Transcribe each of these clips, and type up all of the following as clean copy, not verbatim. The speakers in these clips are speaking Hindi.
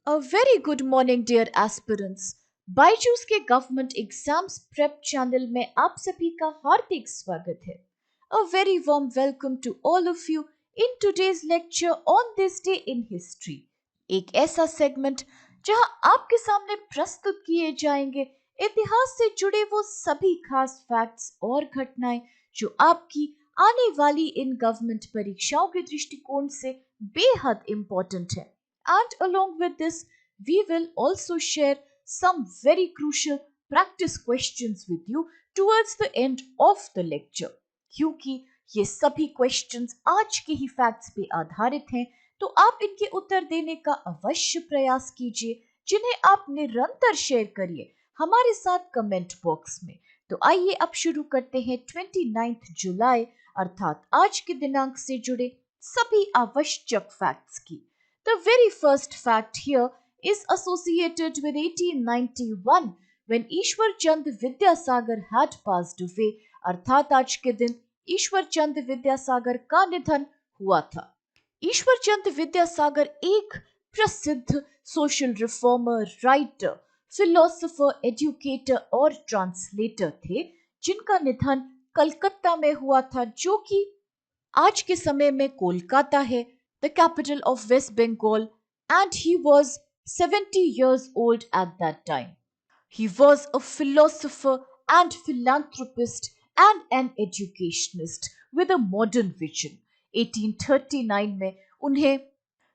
A very good morning, dear aspirants. Byju's के गवर्नमेंट एग्जाम्स प्रेप चैनल में आप सभी का हार्दिक स्वागत है. A very warm welcome to all of you in today's lecture on this day in history. एक ऐसा सेगमेंट जहां आपके सामने प्रस्तुत किए जाएंगे इतिहास से जुड़े वो सभी खास फैक्ट्स और घटनाएं जो आपकी आने वाली इन गवर्नमेंट परीक्षाओं के दृष्टिकोण से बेहद इंपॉर्टेंट है. And along with this, we will also share some very crucial practice questions with you towards the end of the lecture. क्योंकि ये सभी questions आज के ही facts पे आधारित हैं, तो आप इनके उत्तर देने का अवश्य प्रयास कीजिए, जिन्हें आप निरंतर शेयर करिए हमारे साथ कमेंट बॉक्स में. तो आइए अब शुरू करते हैं 29 जुलाई अर्थात आज के दिनांक से जुड़े सभी आवश्यक फैक्ट्स की. The very first fact here is associated with 1891 when Ishwar Chand Vidyasagar had passed away. अर्थात आज के दिन ईश्वर चंद विद्यासागर का निधन हुआ था. ईश्वर चंद विद्यासागर एक प्रसिद्ध social reformer, writer, philosopher, educator और ट्रांसलेटर थे, जिनका निधन कलकत्ता में हुआ था, जो कि आज के समय में कोलकाता है, the capital of West Bengal, and he was 70 years old at that time. He was a philosopher and philanthropist and an educationist with a modern vision. 1839 में उन्हें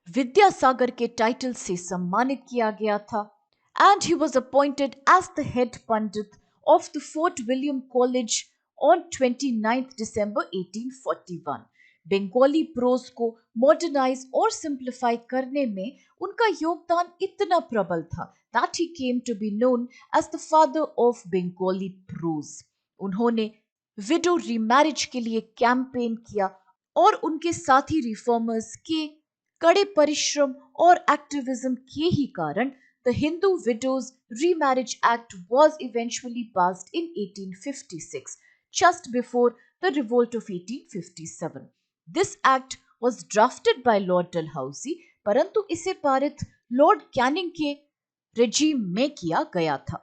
विद्यासागर के टाइटल से सम्मानित किया गया था, and he was appointed as the head pandit of the Fort William College on 29th December 1841. Bengali prose को मॉडर्नाइज और सिंप्लीफाई करने में उनका योगदान इतना प्रबल था that he came to be known as the father of Bengali prose. उन्होंने विडो रीमैरिज के लिए कैंपेन किया और उनके साथी रिफॉर्मर्स के कड़े परिश्रम और एक्टिविज्म के ही कारण the Hindu Widows Remarriage Act was eventually passed in 1856, just before the revolt of 1857. This act was drafted by Lord Dalhousie, परंतु इसे पारित लॉर्ड कैनिंग के रेजिम में किया गया था.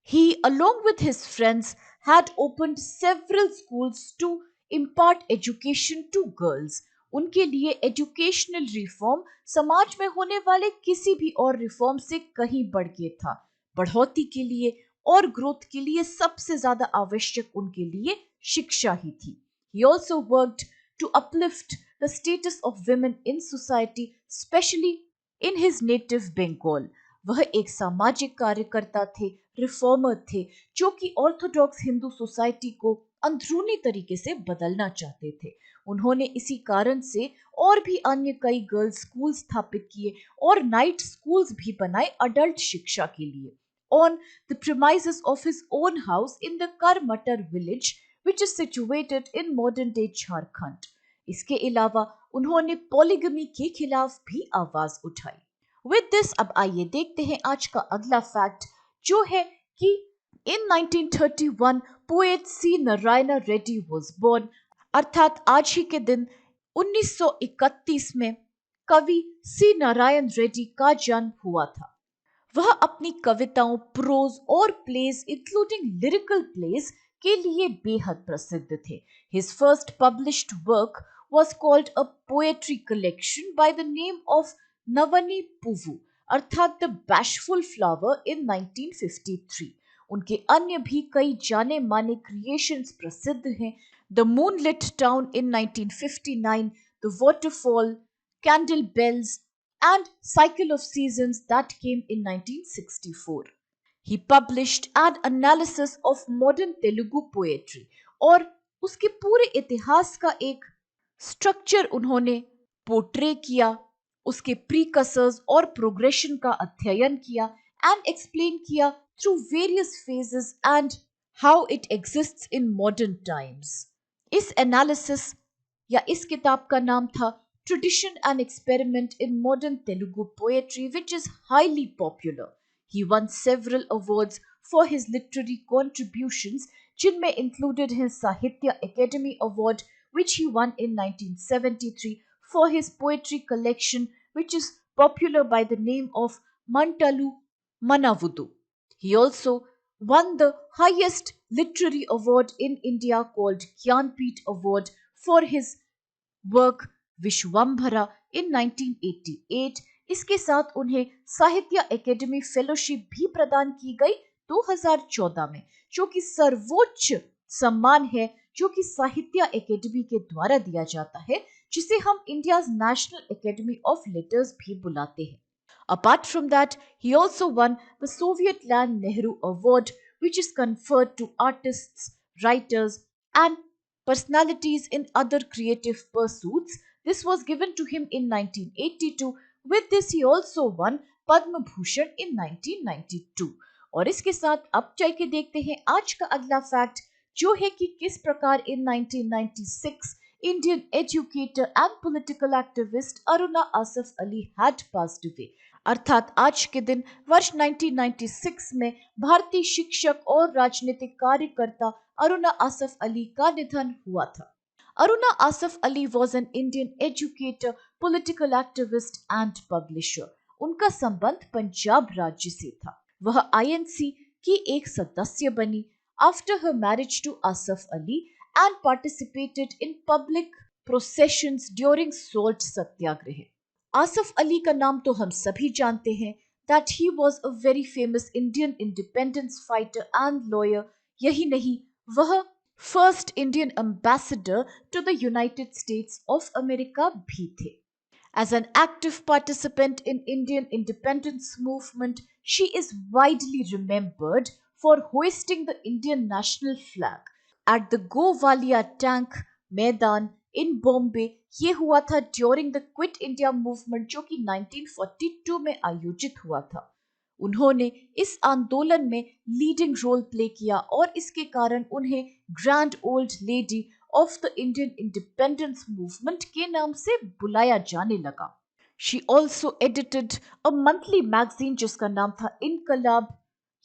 He, along with his friends, had opened several schools to impart education to girls. उनके लिए एजुकेशनल रिफॉर्म समाज में होने वाले किसी भी और रिफॉर्म से कहीं बढ़ के था. बढ़ोतरी के लिए और ग्रोथ के लिए सबसे ज्यादा आवश्यक उनके लिए शिक्षा ही थी. He also worked to uplift the status of women in society, especially in his native Bengal. वह एक सामाजिक कार्यकर्ता थे, रिफॉर्मर थे, जो कि ऑर्थोडॉक्स हिंदू सोसाइटी को अंदरूनी तरीके से बदलना चाहते थे. उन्होंने इसी कारण से और भी अन्य कई गर्ल्स स्कूल स्थापित किए और नाइट स्कूल्स भी बनाए अडल्ट शिक्षा के लिए, on the premises of his own house in the Karmatar village, which is situated in modern day Jharkhand. इसके अलावा उन्होंने पॉलीगमी के खिलाफ भी आवाज उठाई. With this, अब आइए देखते हैं आज का अगला फैक्ट, जो है कि in 1931 poet C. Narayana Reddy was born. अर्थात आज ही के दिन 1931 में कवि सी नारायण रेड्डी का जन्म हुआ था. वह अपनी कविताओं, प्रोज और प्लेज इंक्लूडिंग लिरिकल प्लेज के लिए बेहद प्रसिद्ध थे. His first published work was called a poetry collection by the name of Navani Puvu, अर्थात द बैशफुल फ्लावर, in 1953. उनके अन्य भी कई जाने माने क्रिएशंस प्रसिद्ध हैं. The moonlit town in 1959, the waterfall, candle bells and Cycle of Seasons that came in 1964. He published an analysis of modern Telugu poetry और उसके पूरे इतिहास का एक स्ट्रक्चर उन्होंने पोर्ट्रे किया, उसके प्रीकसर्स और प्रोग्रेशन का अध्ययन किया एंड एक्सप्लेन किया through various phases and how it exists in modern times. इस एनालिसिस या इस किताब का नाम था Tradition and Experiment in Modern Telugu Poetry, which is highly popular. He won several awards for his literary contributions, जिनमें included his Sahitya Academy Award, which he won in 1973 for his poetry collection, which is popular by the name of Mantalu Manavudhu. He also won the highest literary award in India called Gyanpith Award for his work Vishwambhara in 1988। इसके साथ उन्हें साहित्य एकेडमी फेलोशिप भी प्रदान की गई 2014 में, जो कि सर्वोच्च सम्मान है जो कि साहित्य एकेडमी के द्वारा दिया जाता है, जिसे हम India's national academy of letters भी बुलाते हैं। Apart from that, he also won the Soviet Land Nehru Award, which is conferred to artists, writers, and personalities in other creative pursuits. This was given to him in 1982. With this, he also won Padma Bhushan in 1992. और इसके साथ अब चल के देखते हैं आज का अगला फैक्ट, जो है कि किस प्रकार इन 1996 Indian educator and political activist Aruna Asaf Ali had passed away। अर्थात आज के दिन वर्ष 1996 में भारतीय शिक्षक और राजनीतिक कार्यकर्ता अरुणा आसफ अली का निधन हुआ था। Aruna Asaf Ali was an Indian educator, political activist and publisher. उनका संबंध पंजाब राज्य से था। वह आईएनसी की एक सदस्य बनी after her marriage to Asaf Ali and participated in public processions during salt Satyagraha. Asaf Ali का नाम तो हम सभी जानते हैं, that he was a very famous Indian independence fighter and lawyer. यही नहीं, वह first Indian ambassador to the United States of America भी थे। As an active participant in Indian independence movement, she is widely remembered for hoisting the Indian national flag at the Gowalia Tank Maidan in Bombay। ये हुआ था during the quit India movement, जो कि 1942 में आयोजित हुआ था। उन्होंने इस आंदोलन में लीडिंग रोल प्ले किया और इसके कारण उन्हें grand old lady of the Indian independence movement के नाम से बुलाया जाने लगा। She also edited a monthly magazine जिसका नाम था इनकलाब।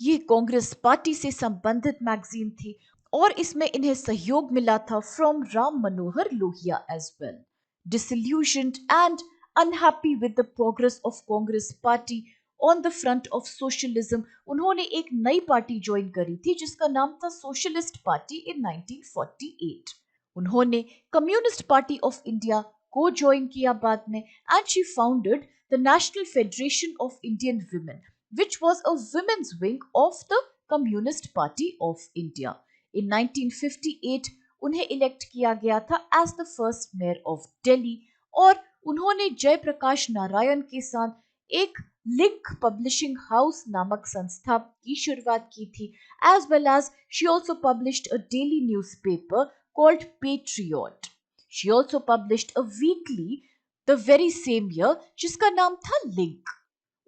ये कांग्रेस पार्टी से संबंधित मैगजीन थी और इसमें इन्हें सहयोग मिला था from Ram Manohar Lohia as well. Disillusioned and unhappy with the progress of Congress party on the front of socialism, उन्होंने एक नई पार्टी ज्वाइन करी थी जिसका नाम था सोशलिस्ट पार्टी इन 1948। उन्होंने कम्युनिस्ट पार्टी ऑफ इंडिया को ज्वाइन किया बाद में and she founded the national federation of Indian women, which was a women's wing of the Communist Party of India। In 1958 उन्हें इलेक्ट किया गया था as the first mayor of Delhi और उन्होंने जयप्रकाश नारायण के साथ एक लिंक पब्लिशिंग हाउस नामक संस्था की शुरुआत की थी, as well as she also published a daily newspaper called Patriot. She also published a weekly the very same year जिसका नाम था लिंक।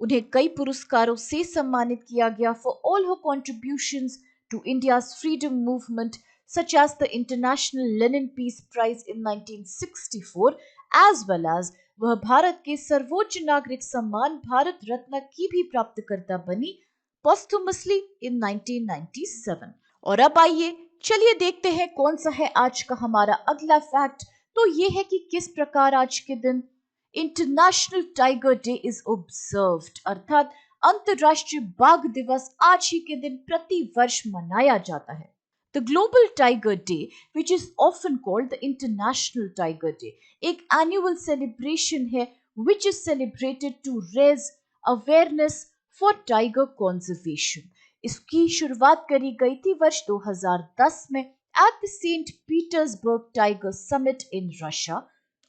उन्हें कई पुरस्कारों से सम्मानित किया गया for all her contributions to India's freedom movement, such as the International Lenin Peace Prize in 1964, as well as वह भारत के सर्वोच्च नागरिक सम्मान भारत रत्न की भी प्राप्तकर्ता बनी posthumously in 1997। और अब आइए चलिए देखते हैं कौन सा है आज का हमारा अगला फैक्ट। तो ये है कि किस प्रकार आज के दिन international tiger day is observed, अर्थात अंतरराष्ट्रीय बाघ दिवस आज ही के दिन प्रति वर्ष मनाया जाता है। The Global Tiger Day, which is often called the International Tiger Day, एक annual celebration है which is celebrated to raise awareness for tiger conservation। इसकी शुरुआत करी गई थी वर्ष 2010 में at the St. Petersburg Tiger Summit in Russia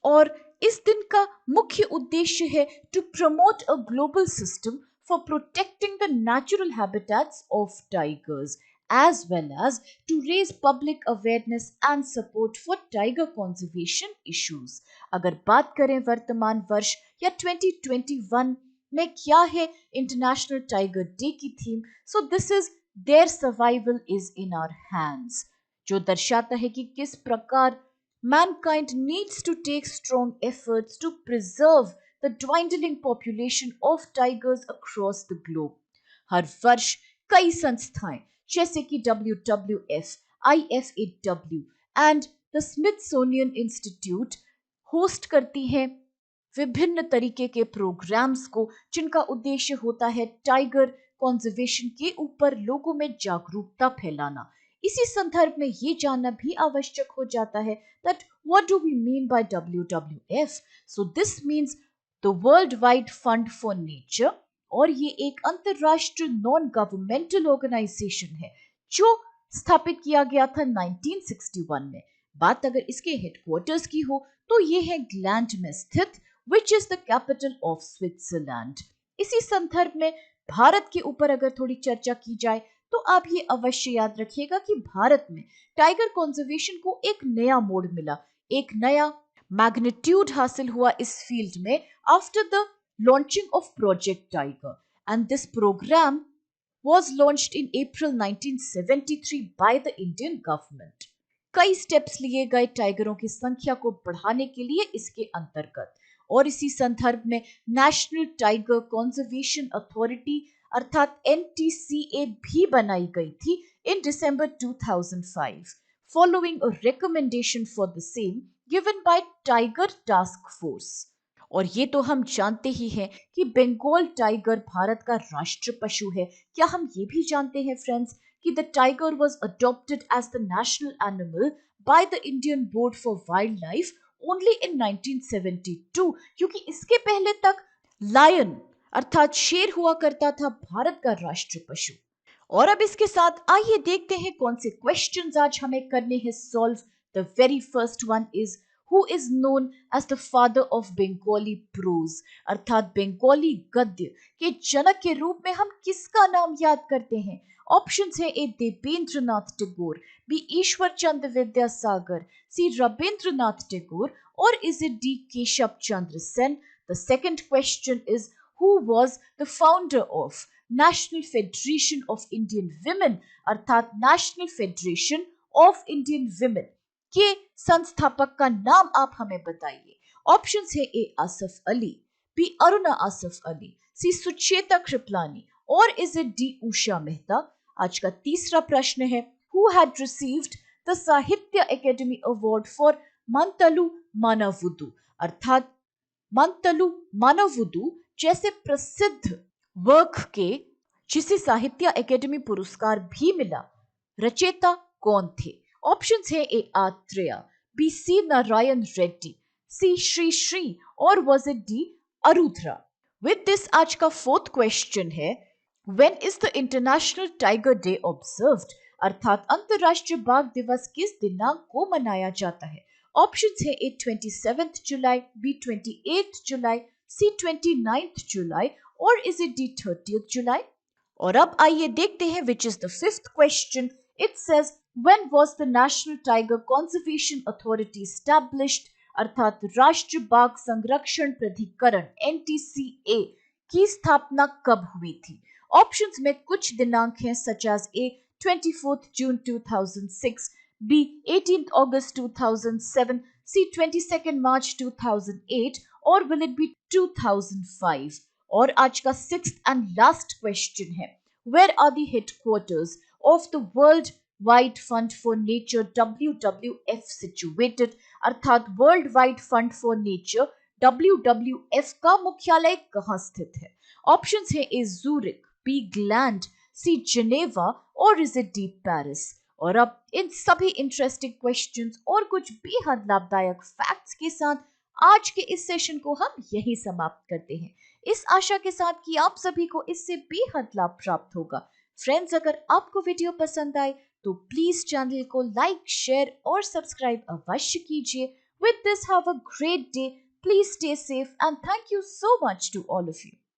और इस दिन का मुख्य उद्देश्य है to promote a global system for protecting the natural habitats of tigers as well as to raise public awareness and support for tiger conservation issues। अगर बात करें वर्तमान वर्ष या 2021 में क्या है इंटरनेशनल टाइगर डे की theme, so this is their survival is in our hands, जो दर्शाता है कि किस प्रकार mankind needs to take strong efforts to preserve the dwindling population of tigers across the globe। हर वर्ष कई संस्थाएं जैसे कि WWF, IFAW and the Smithsonian institute host करती हैं विभिन्न तरीके के प्रोग्राम्स को, जिनका उद्देश्य होता है टाइगर कंजर्वेशन के ऊपर लोगों में जागरूकता फैलाना। इसी संदर्भ में ये जानना भी आवश्यक हो जाता है that what do we mean by WWF? So this means the World Wide Fund for Nature, और ये एक अंतरराष्ट्रीय नॉन गवर्नमेंटल ऑर्गेनाइजेशन है जो स्थापित किया गया था 1961 में। बात अगर इसके हेडक्वार्टर्स की हो तो ये है ग्लैंड में स्थित, which is the capital of Switzerland. इसी संदर्भ में भारत के ऊपर अगर थोड़ी चर्चा की जाए तो आप ये अवश्य याद रखिएगा कि भारत में टाइगर कंजर्वेशन को एक नया मोड़ मिला, एक नया मैग्नीट्यूड हासिल हुआ इस फील्ड में after the launching of project tiger, and this programme was launched in April 1973 by the Indian government. कई स्टेप्स लिए गए टाइगरों की संख्या को बढ़ाने के लिए इसके अंतर्गत, और इसी संदर्भ में नेशनल टाइगर कंजर्वेशन अथॉरिटी अर्थात NTCA भी बनाई गई थी इन दिसंबर 2005 following a recommendation for the same given by Tiger task force. और ये तो हम जानते ही हैं कि बंगाल टाइगर भारत का राष्ट्र पशु है। क्या हम ये भी जानते हैं फ्रेंड्स कि the tiger was adopted as the national animal by the Indian board for wild life only in 1972, क्योंकि इसके पहले तक लायन अर्थात शेर हुआ करता था भारत का राष्ट्र पशु। और अब इसके साथ आइए देखते हैं कौन से क्वेश्चंस आज हमें करने हैं solve. The very first one is who is known as the father of Bengali prose, अर्थात बंगाली गद्य के जनक के रूप में हम किसका नाम याद करते हैं? ऑप्शंस है ए देवेंद्रनाथ टैगोर, बी ईश्वर चंद्र विद्यासागर, सी रविंद्रनाथ टैगोर, और is it D Keshav Chandra Sen? The second question is who was the founder of National Federation of Indian Women, अर्थात national federation of Indian women के संस्थापक का नाम आप हमें बताइए। ऑप्शंस है ए आसफ अली, बी अरुणा आसफ अली, सी सुचेता कृपलानी, और is it D Usha Mehta? आज का तीसरा प्रश्न है हु हैड रिसीव्ड द साहित्य अकेडमी अवार्ड फॉर मंतलु मानवुदु, अर्थात मंतलु मानवुदु जैसे प्रसिद्ध वर्क के जिसे साहित्य अकेडमी पुरस्कार भी मिला, रचयिता कौन थे? ऑप्शंस है A Atreya, B C Narayana Reddy, C Sri Sri, or was it D Arudra? With this आज का फोर्थ क्वेश्चन है when is the international tiger day observed, अर्थात अंतरराष्ट्रीय बाघ दिवस किस दिनांक को मनाया जाता है? ऑप्शंस है ए 27 जुलाई, बी 28 जुलाई, सी 29 जुलाई, और इज इट डी 30 जुलाई? और अब आइए देखते हैं which is the fifth question. It says When was the National Tiger Conservation Authority established, अर्थात राष्ट्रीय बाघ संरक्षण प्राधिकरण NTCA की स्थापना कब हुई थी? ऑप्शंस में कुछ दिनांक हैं such as a 24 June 2006, B 18 अगस्त 2007, सी 22 मार्च 2008, और विल इट बी 2005? और आज का सिक्स्थ एंड लास्ट क्वेश्चन है where are the headquarters of the World Wide Fund for Nature WWF situated, अर्थात World Wide Fund for Nature WWF का मुख्यालय कहां स्थित है? ऑप्शंस है A Zurich, B Gland, C Geneva, or is it D Paris? और अब इन सभी इंटरेस्टिंग क्वेश्चंस और कुछ बेहद लाभदायक फैक्ट्स के साथ आज के इस सेशन को हम यही समाप्त करते हैं, इस आशा के साथ कि आप सभी को इससे बेहद लाभ प्राप्त होगा। फ्रेंड्स, अगर आपको वीडियो पसंद आए तो प्लीज चैनल को लाइक, शेयर और सब्सक्राइब अवश्य कीजिए। With this have a great day, please stay safe and thank you so much to all of you.